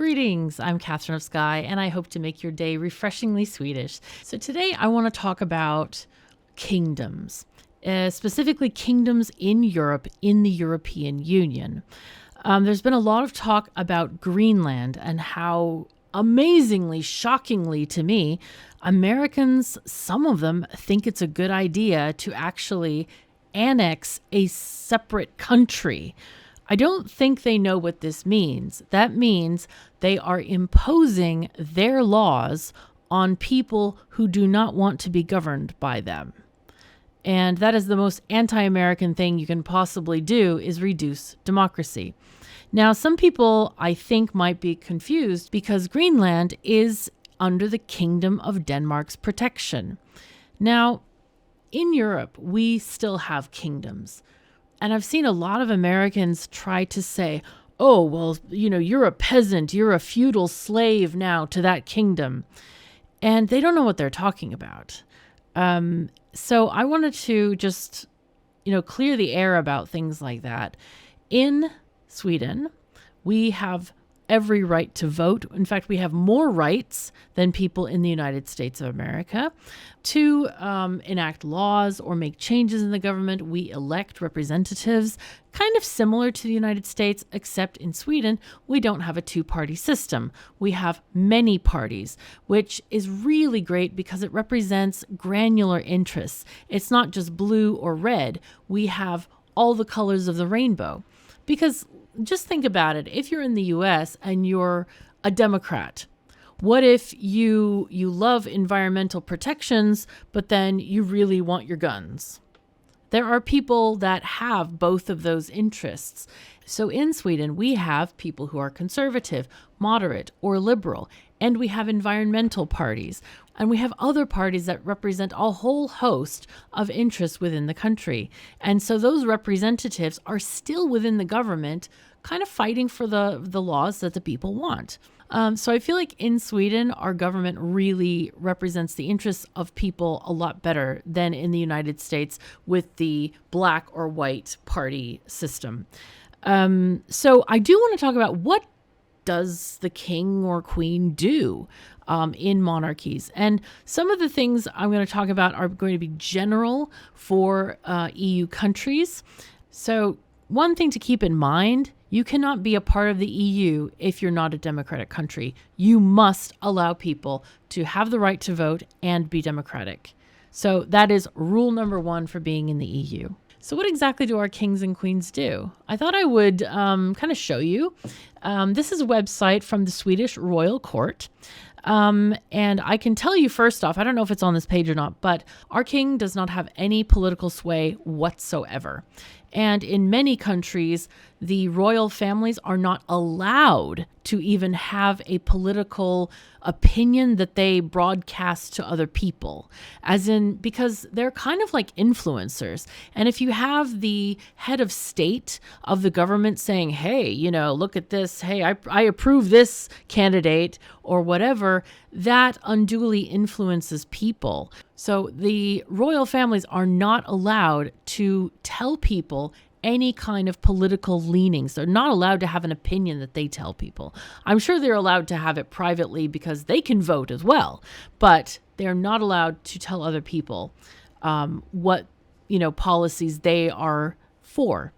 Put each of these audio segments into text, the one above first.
Greetings, I'm Catherine of Skye, and I hope to make your day refreshingly Swedish. So today I want to talk about kingdoms, specifically kingdoms in Europe, in the European Union. There's been a lot of talk about Greenland and how amazingly, shockingly to me, Americans, some of them think it's a good idea to actually annex a separate country. I don't think they know what this means. That means they are imposing their laws on people who do not want to be governed by them. And that is the most anti-American thing you can possibly do, is reduce democracy. Now, some people, I think, might be confused because Greenland is under the Kingdom of Denmark's protection. Now, in Europe, we still have kingdoms. And I've seen a lot of Americans try to say, oh, well, you're a peasant, you're a feudal slave now to that kingdom. And they don't know what they're talking about. So I wanted to just, clear the air about things like that. In Sweden, we have every right to vote. In fact, we have more rights than people in the United States of America to enact laws or make changes in the government. We elect representatives, kind of similar to the United States, except in Sweden, we don't have a two-party system. We have many parties, which is really great because it represents granular interests. It's not just blue or red. We have all the colors of the rainbow. Because just think about it. If you're in the U.S. and you're a Democrat, what if you love environmental protections, but then you really want your guns? There are people that have both of those interests. So in Sweden, we have people who are conservative, moderate, or liberal, and we have environmental parties. And we have other parties that represent a whole host of interests within the country. And so those representatives are still within the government, kind of fighting for the laws that the people want. So I feel like in Sweden, our government really represents the interests of people a lot better than in the United States with the black or white party system. So I do want to talk about what does the king or queen do in monarchies. And some of the things I'm going to talk about are going to be general for EU countries. So one thing to keep in mind, you cannot be a part of the EU if you're not a democratic country. You must allow people to have the right to vote and be democratic. So that is rule number one for being in the EU. So what exactly do our kings and queens do? I thought I would kind of show you. This is a website from the Swedish royal court. And I can tell you first off, I don't know if it's on this page or not, but our king does not have any political sway whatsoever. And in many countries, the royal families are not allowed to even have a political opinion that they broadcast to other people, because they're kind of like influencers. And if you have the head of state of the government saying, hey, look at this, hey, I approve this candidate or whatever, that unduly influences people. So the royal families are not allowed to tell people any kind of political leanings. They're not allowed to have an opinion that they tell people. I'm sure they're allowed to have it privately because they can vote as well, but they're not allowed to tell other people what policies they are for.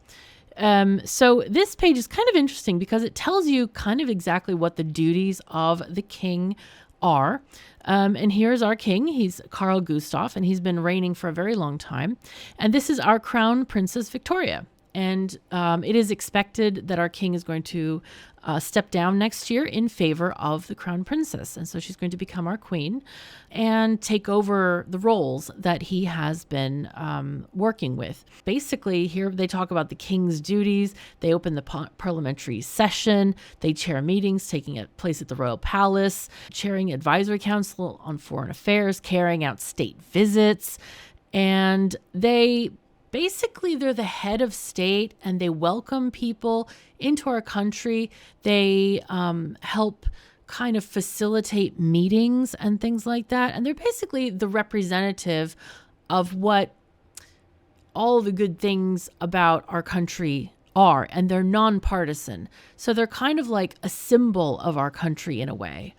So this page is kind of interesting because it tells you kind of exactly what the duties of the king are. And here's our king. He's Carl Gustaf, and he's been reigning for a very long time. And this is our crown princess Victoria. And it is expected that our king is going to step down next year in favor of the crown princess. And so she's going to become our queen and take over the roles that he has been working with. Basically, here they talk about the king's duties. They open the parliamentary session. They chair meetings taking place at the royal palace, chairing advisory council on foreign affairs, carrying out state visits. And they're the head of state, and they welcome people into our country. They help kind of facilitate meetings and things like that. And they're basically the representative of what all the good things about our country are, and they're nonpartisan. So they're kind of like a symbol of our country in a way.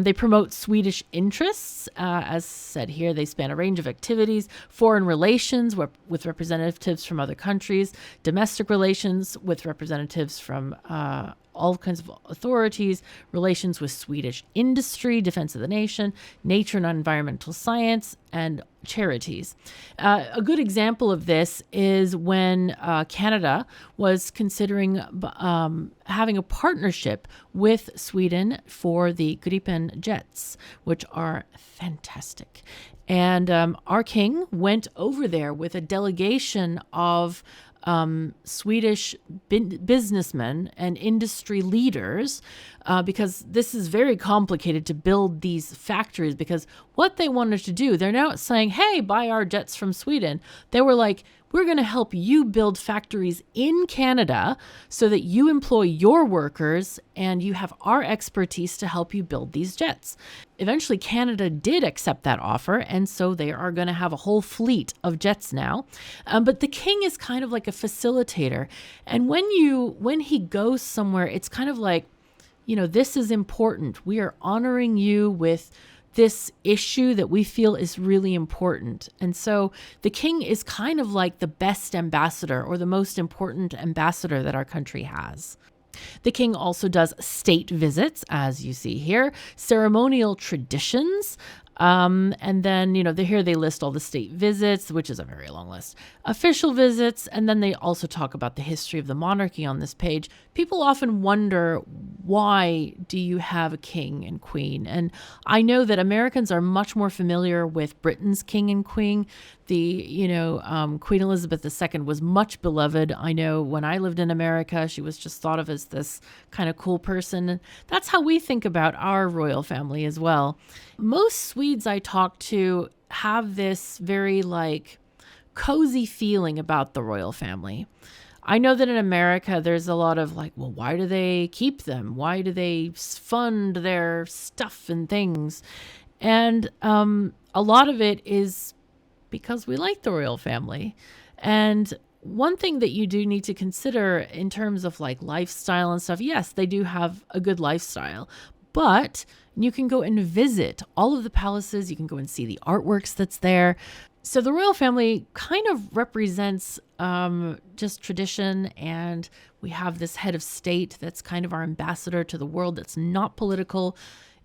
They promote Swedish interests. As said here, they span a range of activities: foreign relations with representatives from other countries, domestic relations with representatives from all kinds of authorities, relations with Swedish industry, defense of the nation, nature and environmental science, and charities. A good example of this is when Canada was considering having a partnership with Sweden for the Gripen jets, which are fantastic. And our king went over there with a delegation of Swedish businessmen and industry leaders, because this is very complicated to build these factories, because what they wanted to do, they're now saying, hey, buy our jets from Sweden. They were like, we're going to help you build factories in Canada so that you employ your workers and you have our expertise to help you build these jets. Eventually, Canada did accept that offer, and so they are going to have a whole fleet of jets now. But the king is kind of like a facilitator. And when he goes somewhere, it's kind of like, this is important. We are honoring you with this issue that we feel is really important. And so the king is kind of like the best ambassador, or the most important ambassador that our country has. The king also does state visits, as you see here, ceremonial traditions, and then, here they list all the state visits, which is a very long list, official visits, and then they also talk about the history of the monarchy on this page. People often wonder, why do you have a king and queen? And I know that Americans are much more familiar with Britain's king and queen. Queen Elizabeth II was much beloved. I know when I lived in America, she was just thought of as this kind of cool person. And that's how we think about our royal family as well. Most Swedes I talk to have this very cozy feeling about the royal family. I know that in America, there's a lot of why do they keep them? Why do they fund their stuff and things? And a lot of it is because we like the royal family. And one thing that you do need to consider in terms of lifestyle and stuff, yes, they do have a good lifestyle, but you can go and visit all of the palaces. You can go and see the artworks that's there. So the royal family kind of represents just tradition, and we have this head of state that's kind of our ambassador to the world, that's not political,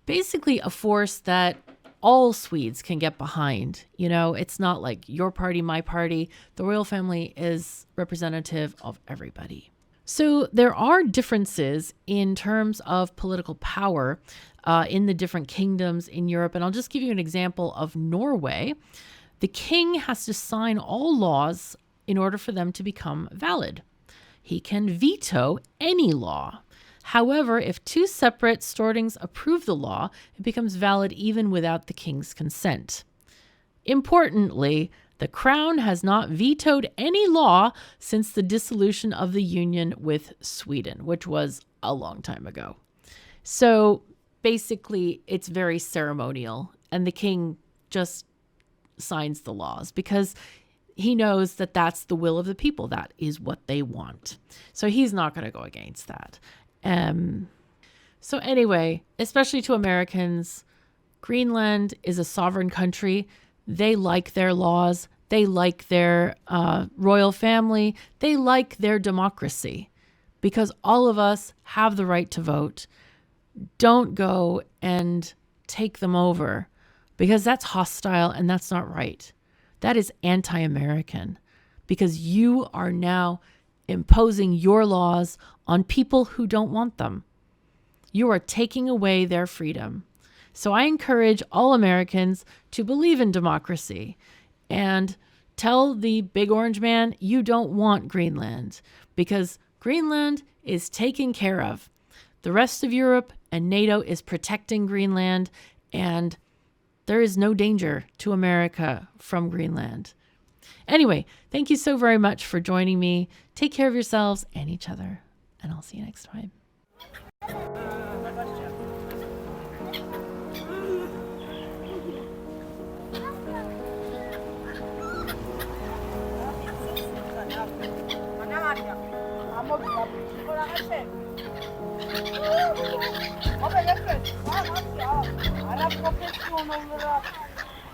basically a force that all Swedes can get behind. It's not like your party, my party. The royal family is representative of everybody. So there are differences in terms of political power in the different kingdoms in Europe. And I'll just give you an example of Norway. The king has to sign all laws in order for them to become valid. He can veto any law. However, if two separate Stortings approve the law, it becomes valid even without the king's consent. Importantly, the crown has not vetoed any law since the dissolution of the union with Sweden, which was a long time ago. So basically, it's very ceremonial, and the king just signs the laws because he knows that that's the will of the people. That is what they want. So he's not going to go against that. So anyway, especially to Americans, Greenland is a sovereign country. They like their laws. They like their royal family. They like their democracy, because all of us have the right to vote. Don't go and take them over, because that's hostile and that's not right. That is anti-American, because you are now imposing your laws on people who don't want them. You are taking away their freedom. So I encourage all Americans to believe in democracy and tell the big orange man you don't want Greenland, because Greenland is taken care of. The rest of Europe and NATO is protecting Greenland, and there is no danger to America from Greenland. Anyway, thank you so very much for joining me. Take care of yourselves and each other, and I'll see you next time. Monarchies. Arap profesyon olarak